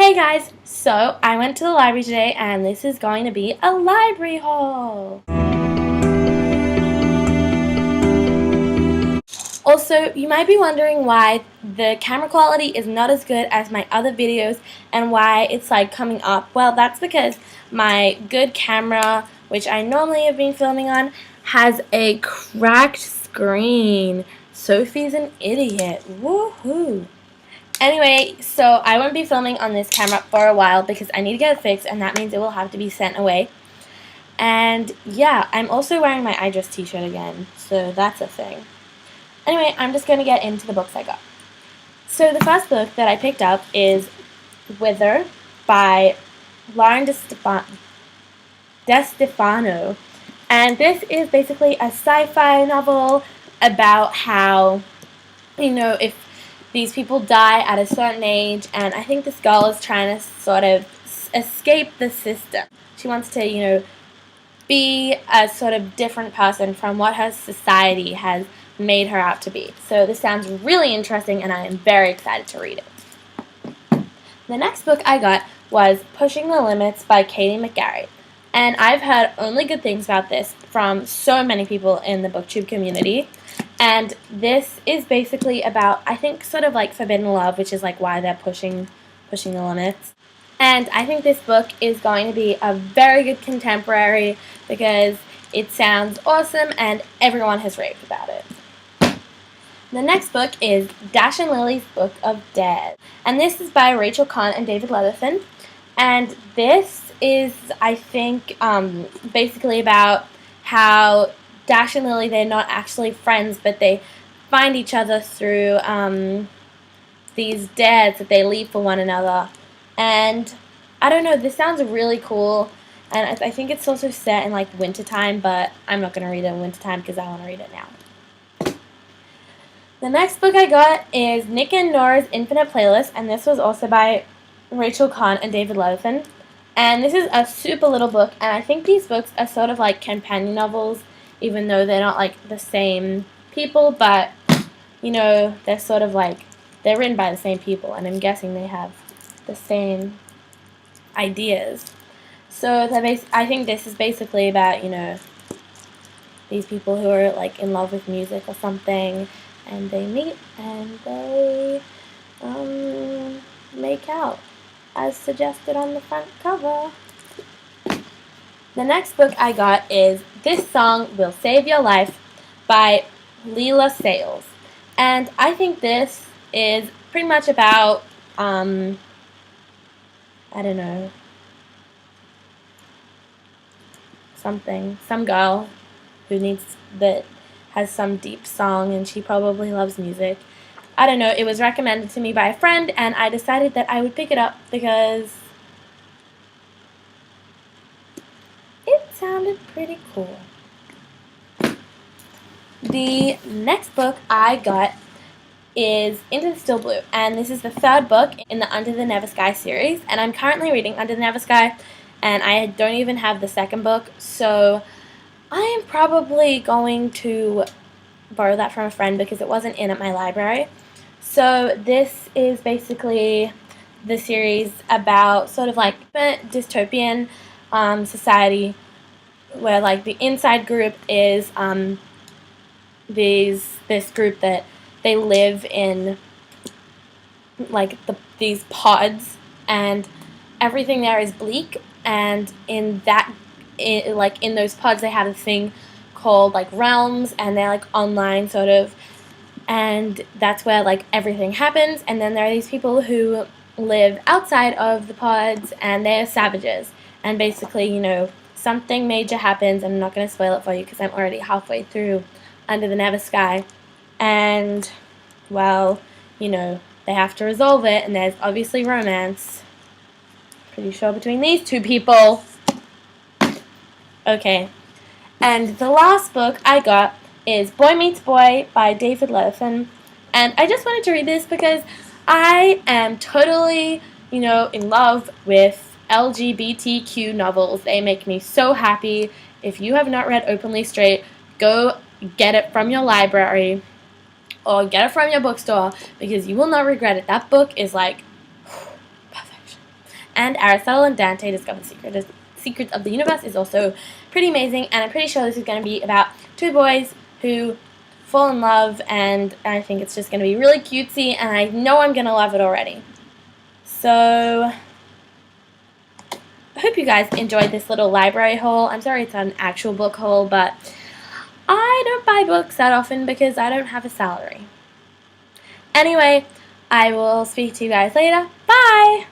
Hey guys, so I went to the library today and this is going to be a library haul. Also, you might be wondering why the camera quality is not as good as my other videos and why it's like coming up. Well, that's because my good camera, which I normally have been filming on, has a cracked screen. Sophie's an idiot. Woohoo! Anyway, so I won't be filming on this camera for a while because I need to get it fixed, and that means it will have to be sent away. And yeah, I'm also wearing my I Dress t-shirt again, so that's a thing. Anyway, I'm just going to get into the books I got. So the first book that I picked up is Wither by Lauren DeStefano. And this is basically a sci-fi novel about how, if these people die at a certain age, and I think this girl is trying to sort of escape the system. She wants to, be a sort of different person from what her society has made her out to be. So this sounds really interesting, and I am very excited to read it. The next book I got was Pushing the Limits by Katie McGarry. And I've heard only good things about this from so many people in the booktube community. And this is basically about, I think, sort of like forbidden love, which is like why they're pushing the limits. And I think this book is going to be a very good contemporary because it sounds awesome and everyone has raved about it. The next book is Dash and Lily's Book of Dead. And this is by Rachel Kahn and David Leatherson. And this is, I think, basically about how Dash and Lily, they're not actually friends, but they find each other through these deads that they leave for one another. And I don't know, this sounds really cool. And I think it's also set in like wintertime, but I'm not going to read it in wintertime because I want to read it now. The next book I got is Nick and Nora's Infinite Playlist, and this was also by Rachel Kahn and David Leatherson. And this is a super little book, and I think these books are sort of like companion novels, even though they're not like the same people, but they're sort of like, they're written by the same people, and I'm guessing they have the same ideas. So I think this is basically about, these people who are like in love with music or something, and they meet and they make out, as suggested on the front cover. The next book I got is This Song Will Save Your Life by Leela Sales. And I think this is pretty much about, I don't know, some girl that has some deep song, and she probably loves music. I don't know, it was recommended to me by a friend, and I decided that I would pick it up because it sounded pretty cool. The next book I got is Into the Still Blue, and this is the third book in the Under the Never Sky series, and I'm currently reading Under the Never Sky, and I don't even have the second book, so I am probably going to borrow that from a friend because it wasn't in at my library. So this is basically the series about sort of like a dystopian society where like the inside group is this group that they live in like these pods, and everything there is bleak, and in those pods they have a thing called like realms, and they're like online sort of, and that's where like everything happens. And then there are these people who live outside of the pods, and they're savages, and basically something major happens. I'm not going to spoil it for you because I'm already halfway through Under the Never Sky, and well, they have to resolve it, and there's obviously romance, pretty sure, between these two people. Okay, and the last book I got is Boy Meets Boy by David Leatherson, and I just wanted to read this because I am totally, in love with LGBTQ novels. They make me so happy. If you have not read Openly Straight, go get it from your library or get it from your bookstore because you will not regret it. That book is like perfection. and Aristotle and Dante discover the secrets of the universe is also pretty amazing, and I'm pretty sure this is going to be about two boys who fall in love, and I think it's just going to be really cutesy, and I know I'm going to love it already. So I hope you guys enjoyed this little library haul. I'm sorry it's not an actual book haul, but I don't buy books that often because I don't have a salary. Anyway, I will speak to you guys later. Bye!